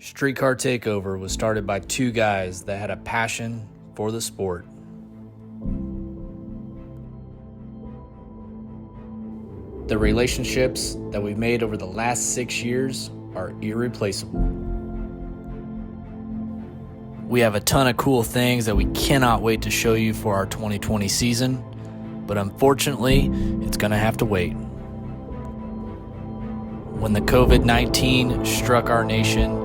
Streetcar Takeover was started by two guys that had a passion for the sport. The relationships that we've made over the last 6 years are irreplaceable. We have a ton of cool things that we cannot wait to show you for our 2020 season, but unfortunately, it's going to have to wait. When the COVID-19 struck our nation,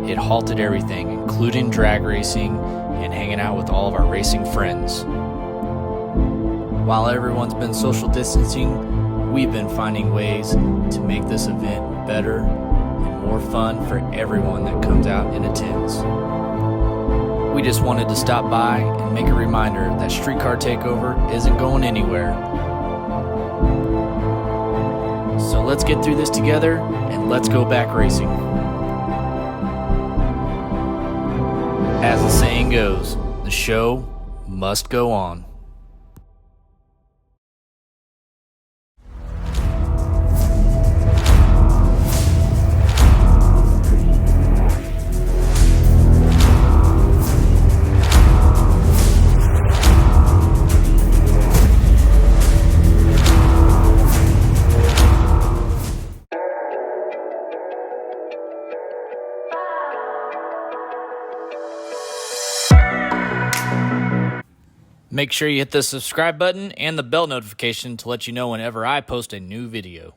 it halted everything, including drag racing and hanging out with all of our racing friends. While everyone's been social distancing, we've been finding ways to make this event better and more fun for everyone that comes out and attends. We just wanted to stop by and make a reminder that Streetcar Takeover isn't going anywhere. So let's get through this together and let's go back racing. As the saying goes, the show must go on. Make sure you hit the subscribe button and the bell notification to let you know whenever I post a new video.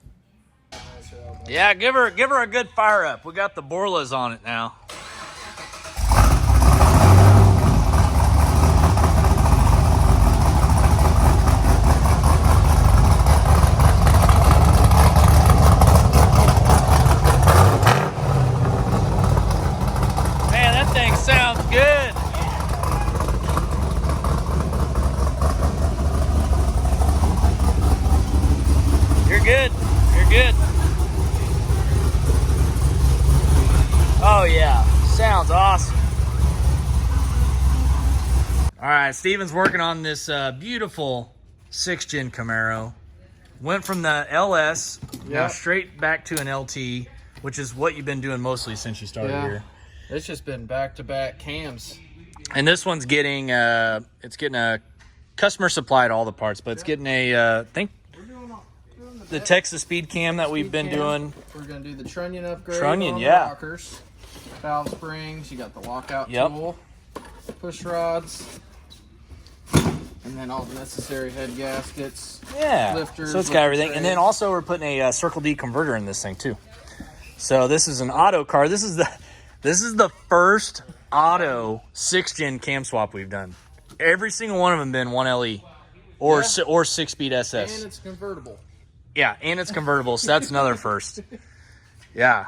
Yeah, give her a good fire up. We got the Borlas on it now. Man, that thing sounds good. You're good. You're good. Oh, yeah. Sounds awesome. All right, Steven's working on this beautiful 6th-gen Camaro. Went from the LS, now straight back to an LT, which is what you've been doing mostly since you started here. It's just been back-to-back cams. And this one's getting, it's getting a customer supplied all the parts, but it's getting a, I think, the Texas speed cam that we've been doing. We're going to do the trunnion upgrade. Trunnion, on yeah. The rockers, valve springs. You got the lockout tool, push rods, and then all the necessary head gaskets. Yeah. Lifters. So it's got everything. And then also we're putting a Circle D converter in this thing too. So this is an auto car. This is the first auto 6th-gen cam swap we've done. Every single one of them been 1LE or 6-speed SS. And it's convertible. Yeah, and it's convertible, so that's another first. Yeah.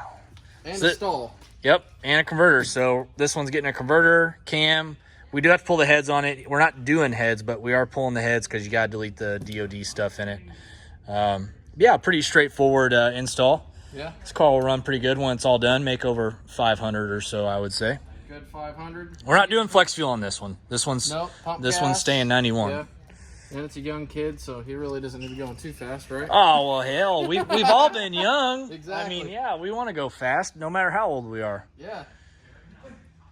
And a stall. Yep, and a converter. So this one's getting a converter, cam. We do have to pull the heads on it. We're not doing heads, but we are pulling the heads because you got to delete the DOD stuff in it. Yeah, pretty straightforward install. Yeah. This car will run pretty good when it's all done. Make over 500 or so, I would say. Good 500. We're not doing flex fuel on this one. This one's one's staying 91. Yeah. And it's a young kid, so he really doesn't need to be going too fast, right? Oh, well, hell, we've all been young. Exactly. I mean, yeah, we want to go fast no matter how old we are. Yeah.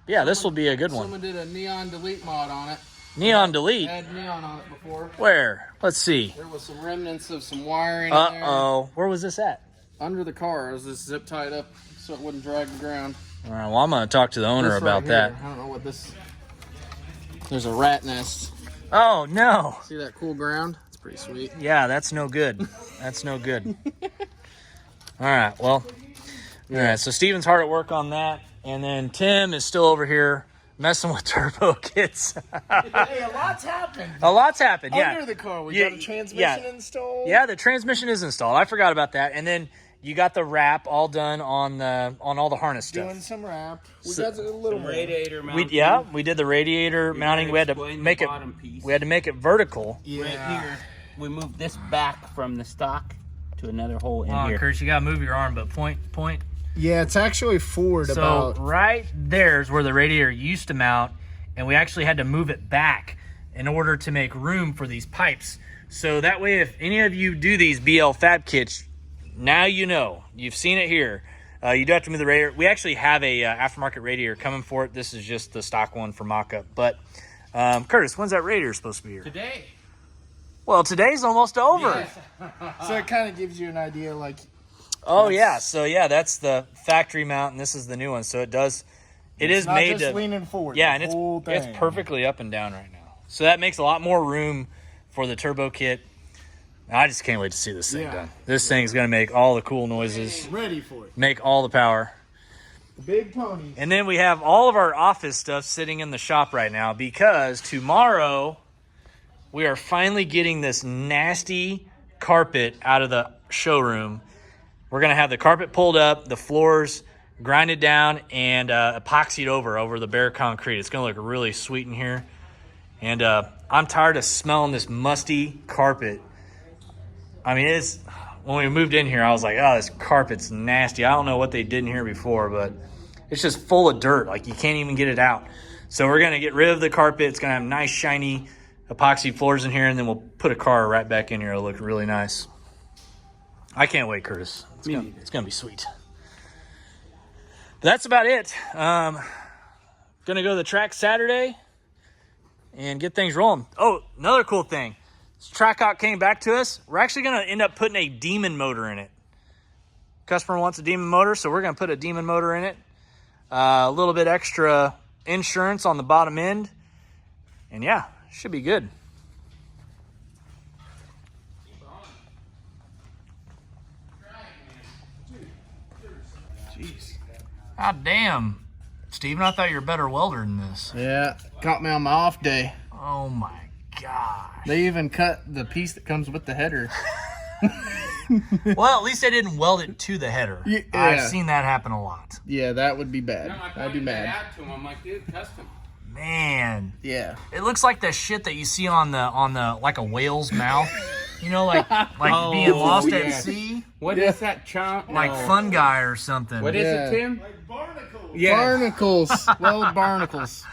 Yeah, this will be a good one. Someone did a neon delete mod on it. Neon delete? Had neon on it before. Where? Let's see. There was some remnants of some wiring in there. Uh-oh. Where was this at? Under the car. It was just zip tied up so it wouldn't drag the ground. All right, well, I'm going to talk to the owner This about right that. here, I don't know what this... There's a rat nest. Oh, no. See that cool ground? It's pretty sweet. Yeah, that's no good. That's no good. All right, well, all right, so Steven's hard at work on that, and then Tim is still over here messing with turbo kits. Hey, a lot's happened. A lot's happened, yeah. Under the car, we got a transmission installed. Yeah, the transmission is installed. I forgot about that. And then you got the wrap all done on all the harness stuff. Doing some wrap. We got a little radiator mounting. We did the radiator mounting. We had to make it vertical. Yeah. Right here, we moved this back from the stock to another hole in here. Kurt, you gotta move your arm, but point. Yeah, it's actually forward So right there's where the radiator used to mount, and we actually had to move it back in order to make room for these pipes. So that way, if any of you do these BL fab kits, now you know. You've seen it here. You do have to move the radiator. We actually have a aftermarket radiator coming for it. This is just the stock one for mock-up. But, Curtis, when's that radiator supposed to be here? Today. Well, today's almost over. Yes. So it kind of gives you an idea, like. Oh, yeah. So, yeah, that's the factory mount, and this is the new one. So it does. It is not made just to leaning forward. Yeah, and it's perfectly up and down right now. So that makes a lot more room for the turbo kit. I just can't wait to see this thing done. This thing's going to make all the cool noises. Ready for it. Make all the power. The big ponies. And then we have all of our office stuff sitting in the shop right now because tomorrow we are finally getting this nasty carpet out of the showroom. We're going to have the carpet pulled up, the floors grinded down, and epoxied over the bare concrete. It's going to look really sweet in here. And I'm tired of smelling this musty carpet. I mean, when we moved in here, I was like, oh, this carpet's nasty. I don't know what they did in here before, but it's just full of dirt. Like, you can't even get it out. So we're going to get rid of the carpet. It's going to have nice, shiny epoxy floors in here, and then we'll put a car right back in here. It'll look really nice. I can't wait, Curtis. It's going to be sweet. But that's about it. Going to go to the track Saturday and get things rolling. Oh, another cool thing. Trackhawk came back to us. We're actually going to end up putting a Demon motor in it. Customer wants a Demon motor, so we're going to put a Demon motor in it. A little bit extra insurance on the bottom end. And yeah, should be good. Jeez. God damn. Steven, I thought you were a better welder than this. Yeah, caught me on my off day. Oh my gosh. They even cut the piece that comes with the header. Well, at least they didn't weld it to the header. Yeah. I've seen that happen a lot. Yeah, that would be bad. No, I I'd be pointed mad. that out to him. I'm like, dude, custom. Man. Yeah. It looks like the shit that you see on the like a whale's mouth. You know, like being lost at sea. What is that chomp? Like fungi or something. What is it, Tim? Like barnacles. Yeah. Barnacles. Well, barnacles.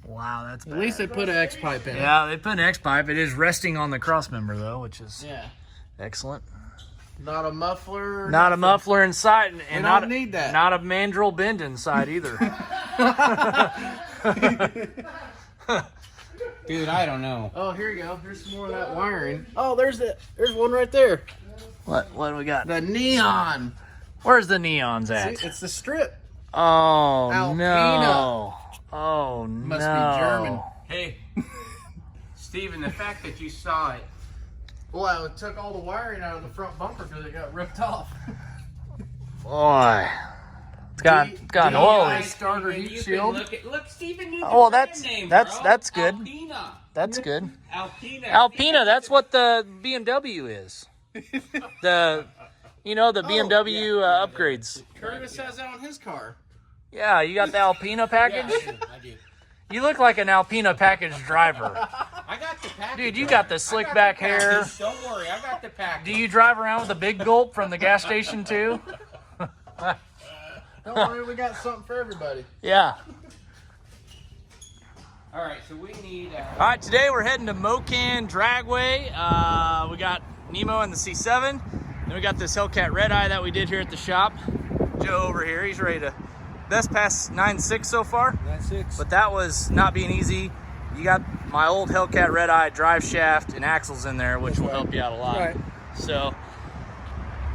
Wow, that's bad. At least they put an X pipe in it. Yeah, they put an X pipe. It is resting on the cross member though, which is excellent. Not a muffler. Not a muffler inside, and We don't need that. Not a mandrel bend inside either. Dude, I don't know. Oh, here you go. Here's some more of that wiring. Oh, there's one right there. What do we got? The neon. Where's the neons at? See, it's the strip. Oh Alpina. no! Oh no! Must be German. Hey, Steven, the fact that you saw it. Well, I took all the wiring out of the front bumper because it got ripped off. Boy, it's got oily. Starter Steven, heat you can shield. Look, Steven knew the Oh, well, brand name, that's bro. good. Alpina. That's good. Alpina. Alpina, that's what the BMW is. The BMW upgrades. Curtis has that on his car. Yeah, you got the Alpina package? I do. You look like an Alpina package driver. I got the package. Dude, you got the slick back hair. Don't worry, I got the package. Do you drive around with a big gulp from the gas station too? Don't worry, we got something for everybody. Yeah. All right, so we need. All right, today we're heading to MOKAN Dragway. We got Nemo and the C7. Then we got this Hellcat Redeye that we did here at the shop. Joe over here, he's ready to best pass 9.6 so far. 9.6. But that was not being easy. You got my old Hellcat Redeye drive shaft and axles in there, which will help you out a lot. Right. So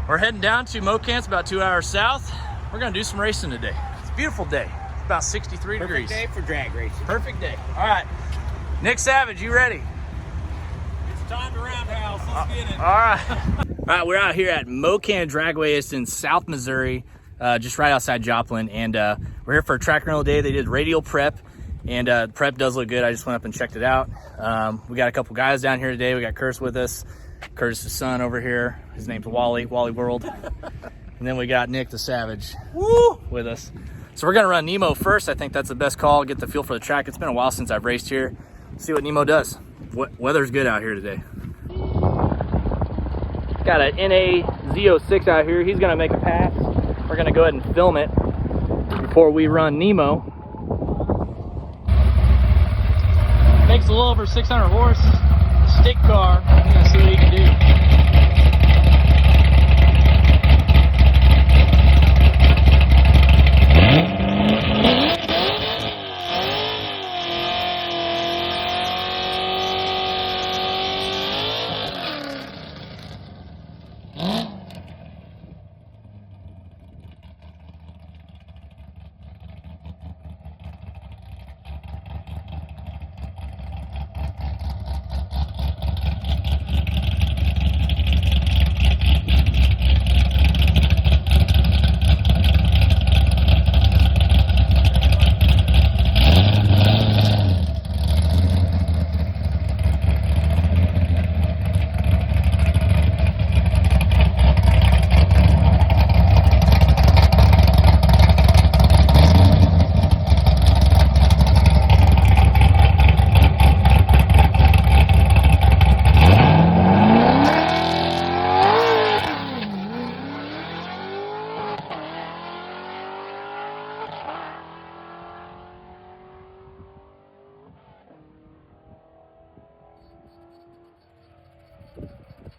we're heading down to MOKAN. It's about 2 hours south. We're gonna do some racing today. It's a beautiful day. It's about 63 degrees. Perfect day for drag racing. Perfect day. All right, Nick Savage, you ready? It's time to roundhouse. Let's get it. All right. All right, we're out here at MOKAN Dragway. It's in South Missouri, just right outside Joplin. And we're here for a track and roll day. They did radial prep, and prep does look good. I just went up and checked it out. We got a couple guys down here today. We got Curtis with us. Curtis' son over here. His name's Wally World. And then we got Nick the Savage with us. So we're going to run Nemo first. I think that's the best call. Get the feel for the track. It's been a while since I've raced here. See what Nemo does. Weather's good out here today. Got an NA Z06 out here. He's going to make a pass. We're going to go ahead and film it before we run Nemo. Makes a little over 600 horse. Stick car. We're going to see what he can do.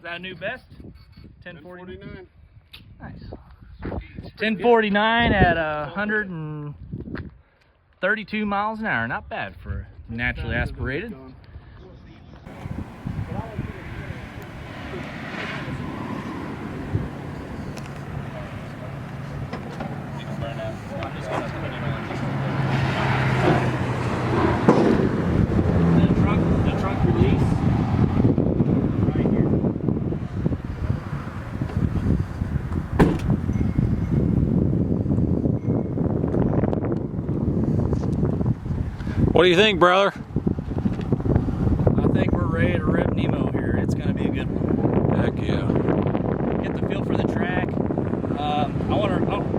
that a new best? 1049. Nice. 1049 at 132 miles an hour. Not bad for naturally aspirated. The trunk release. What do you think, brother? I think we're ready to rip Nemo here. It's going to be a good one. Heck yeah. Get the feel for the track.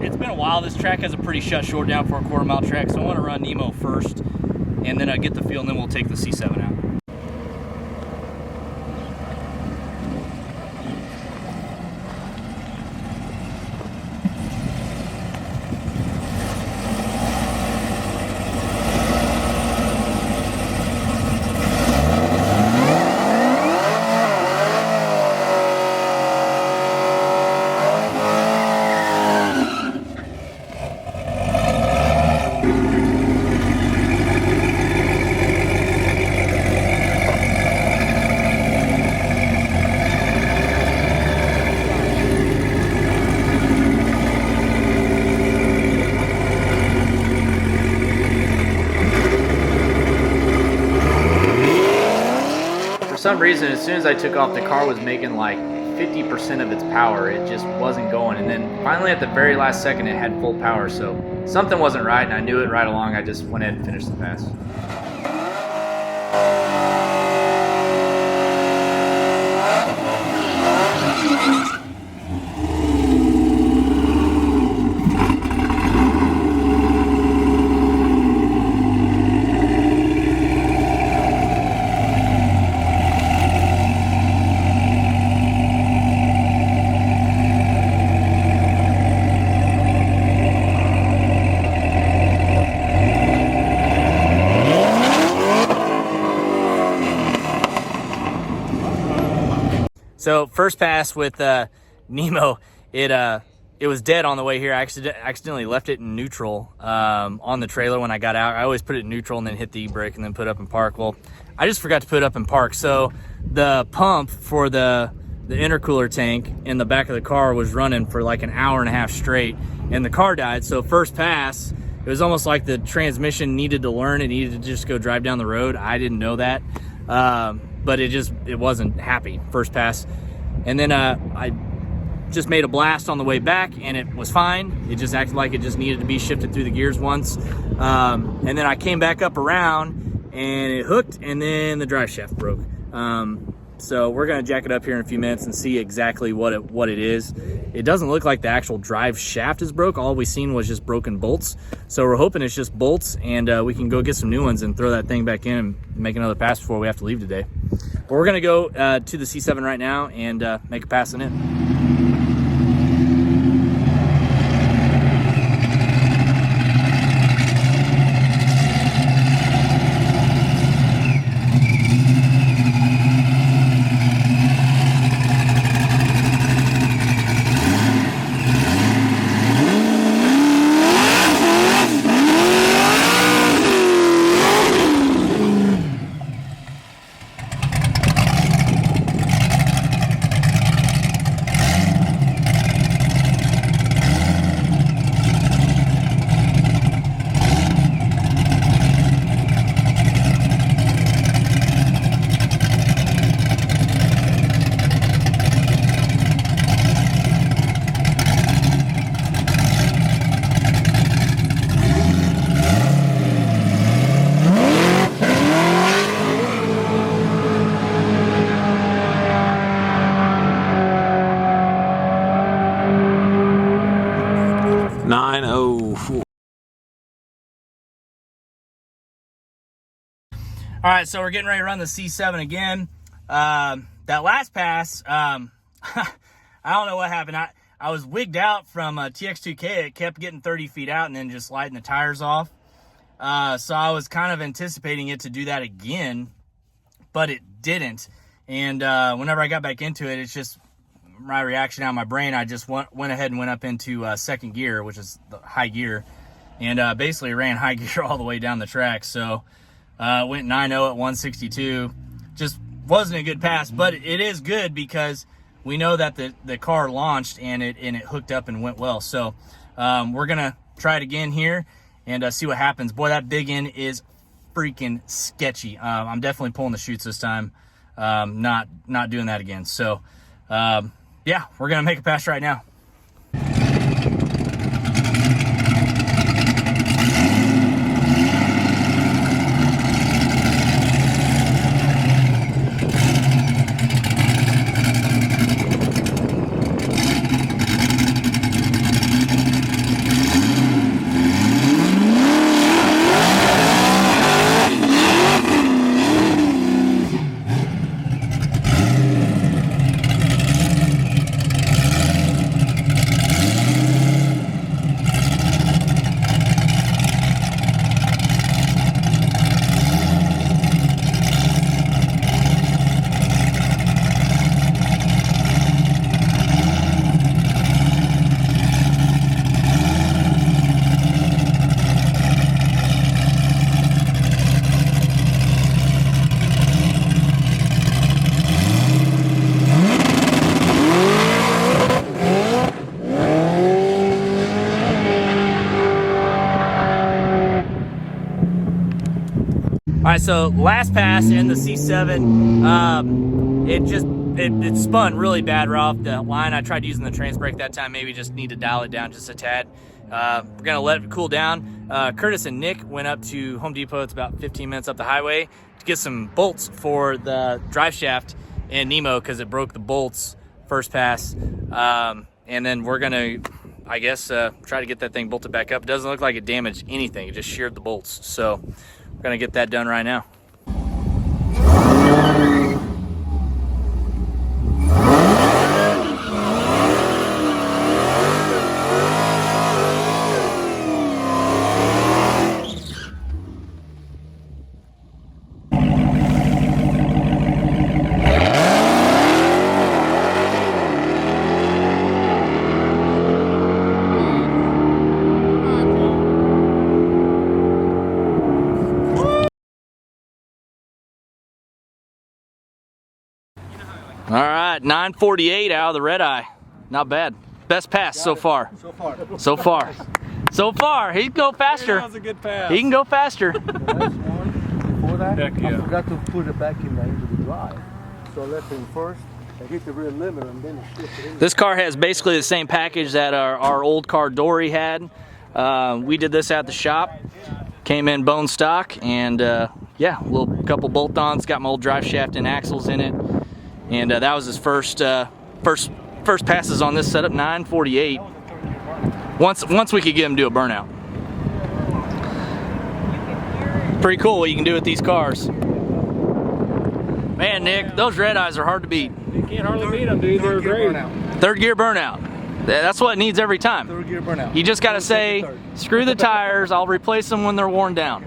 It's been a while. This track has a pretty short down for a quarter-mile track, so I want to run Nemo first, and then get the feel, and then we'll take the C7 out. For some reason, as soon as I took off, the car was making like 50% of its power. It just wasn't going. And then finally at the very last second, it had full power. So something wasn't right, and I knew it right along. I just went ahead and finished the pass. So first pass with Nemo, it was dead on the way here. I accidentally left it in neutral on the trailer when I got out. I always put it in neutral and then hit the e-brake and then put it up in park. Well, I just forgot to put it up in park. So the pump for the intercooler tank in the back of the car was running for like an hour and a half straight, and the car died. So first pass, it was almost like the transmission needed to learn. It needed to just go drive down the road. I didn't know that. But it wasn't happy first pass. And then I just made a blast on the way back, and it was fine. It just acted like it just needed to be shifted through the gears once. And then I came back up around, and it hooked, and then the drive shaft broke. So we're gonna jack it up here in a few minutes and see exactly what it is. It doesn't look like the actual drive shaft is broke. All we seen was just broken bolts. So we're hoping it's just bolts, and we can go get some new ones and throw that thing back in and make another pass before we have to leave today. But we're gonna go to the C7 right now and make a pass on it. 904. All right, so we're getting ready to run the C7 again. That last pass, I don't know what happened. I was wigged out from TX2K. It kept getting 30 feet out and then just sliding the tires off. So I was kind of anticipating it to do that again, but it didn't. And whenever I got back into it, it's just my reaction out of my brain. I just went ahead and went up into second gear, which is the high gear, and basically ran high gear all the way down the track. So went 9.0 at 162. Just wasn't a good pass, but it is good because we know that the car launched and it hooked up and went well. So we're gonna try it again here and see what happens. Boy, that big end is freaking sketchy. I'm definitely pulling the chutes this time. Not doing that again. So yeah, we're gonna make a pass right now. All right, so last pass in the C7, it spun really bad right off the line. I tried using the trans brake that time, maybe just need to dial it down just a tad. We're gonna let it cool down. Curtis and Nick went up to Home Depot, it's about 15 minutes up the highway, to get some bolts for the drive shaft in Nemo because it broke the bolts first pass. And then we're gonna, I guess, try to get that thing bolted back up. It doesn't look like it damaged anything, it just sheared the bolts. So we're gonna get that done right now. All right, 948 out of the Redeye. Not bad. Best pass so far. So far. He can go faster. That was a good pass. He can go faster. The last one, before that, Heck yeah. I forgot to put it back into the drive. So I left him first, I hit the rear limiter, and then I shifted in. This car has basically the same package that our old car Dory had. We did this at the shop. Came in bone stock, and yeah, a couple bolt-ons. Got my old drive shaft and axles in it. And that was his first passes on this setup, 948. Once we could get him to do a burnout. Pretty cool what you can do with these cars. Man, Nick, those Redeyes are hard to beat. You can't hardly beat them, dude. They're great. Third gear burnout. That's what it needs every time. Third gear burnout. You just got to say, screw the tires, I'll replace them when they're worn down.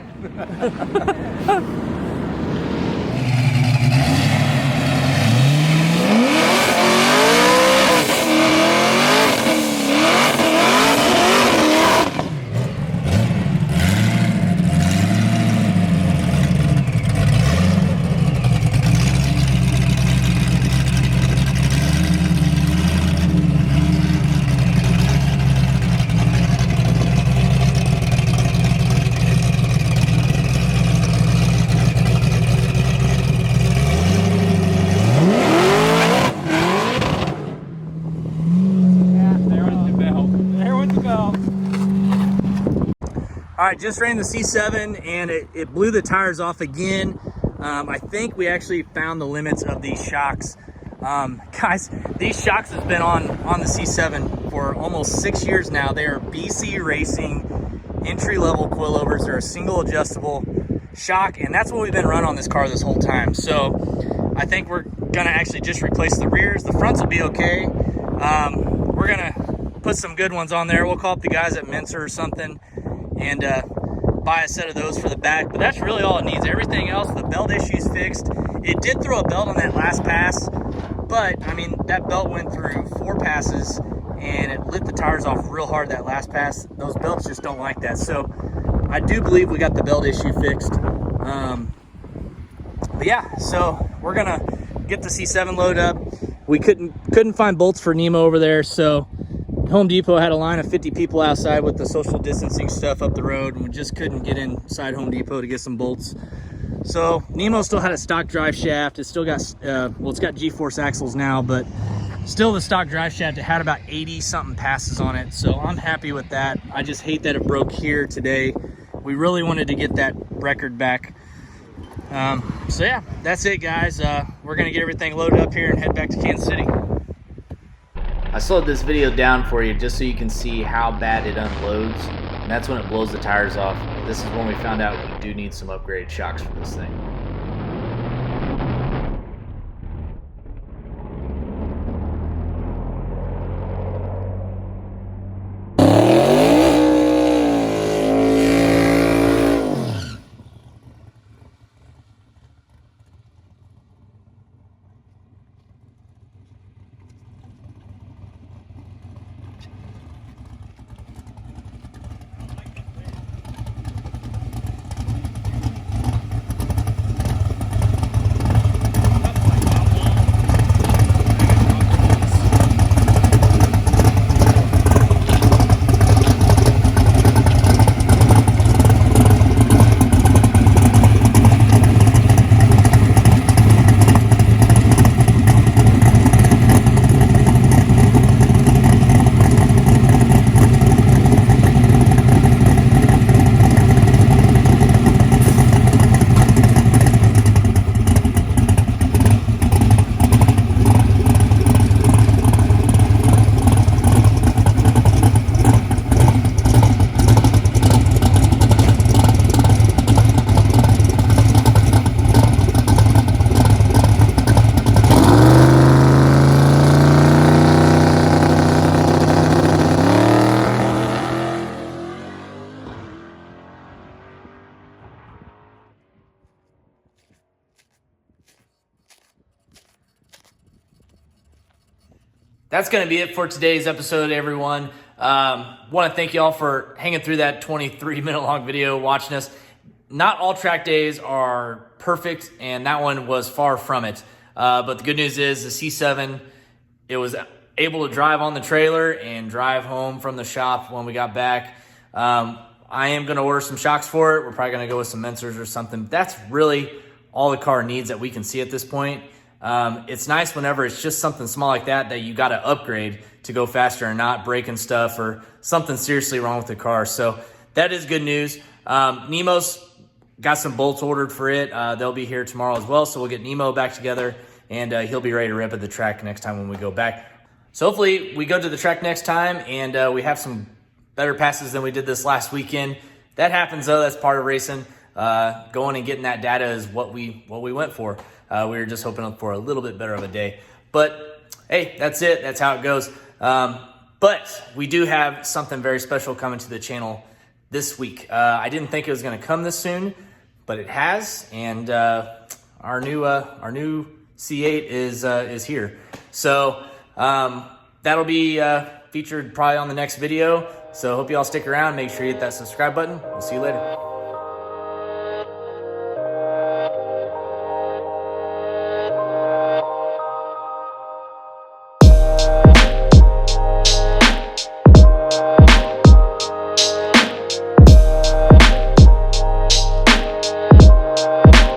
All right, just ran the C7 and it blew the tires off again. I think we actually found the limits of these shocks. Guys, these shocks have been on the C7 for almost 6 years now. They are BC Racing entry-level coilovers. They're a single adjustable shock, and that's what we've been running on this car this whole time. So I think we're gonna actually just replace the rears. The fronts will be okay. We're gonna put some good ones on there. We'll call up the guys at Mincer or something and buy a set of those for the back. But that's really all it needs. Everything else, the belt issue's fixed. It did throw a belt on that last pass, but I mean, that belt went through 4 passes and it lit the tires off real hard that last pass. Those belts just don't like that. So I do believe we got the belt issue fixed. But yeah, so we're gonna get the C7 load up. We couldn't find bolts for Nemo over there, so Home Depot had a line of 50 people outside with the social distancing stuff up the road, and we just couldn't get inside Home Depot to get some bolts. So Nemo still had a stock drive shaft. It still got, well, it's got G-force axles now, but still the stock drive shaft. It had about 80 something passes on it, so I'm happy with that. I just hate that it broke here today. We really wanted to get that record back. So yeah, that's it, guys. We're gonna get everything loaded up here and head back to Kansas City. I slowed this video down for you just so you can see how bad it unloads, and that's when it blows the tires off. This is when we found out we do need some upgraded shocks for this thing. That's going to be it for today's episode, everyone. Want to thank you all for hanging through that 23-minute long video, watching us. Not all track days are perfect, and that one was far from it. But the good news is the C7, it was able to drive on the trailer and drive home from the shop when we got back. I am going to order some shocks for it. We're probably going to go with some Mensers or something. That's really all the car needs that we can see at this point. It's nice whenever it's just something small like that you got to upgrade to go faster and not breaking stuff or something seriously wrong with the car. So that is good news. Nemo's got some bolts ordered for it. They'll be here tomorrow as well. So we'll get Nemo back together and he'll be ready to rip at the track next time when we go back. So hopefully we go to the track next time and we have some better passes than we did this last weekend. That happens though. That's part of racing. Going and getting that data is what we went for. We were just hoping for a little bit better of a day. But hey, that's it. That's how it goes. But we do have something very special coming to the channel this week. I didn't think it was going to come this soon, but it has. And our new C8 is here. So that'll be featured probably on the next video. So hope you all stick around. Make sure you hit that subscribe button. We'll see you later.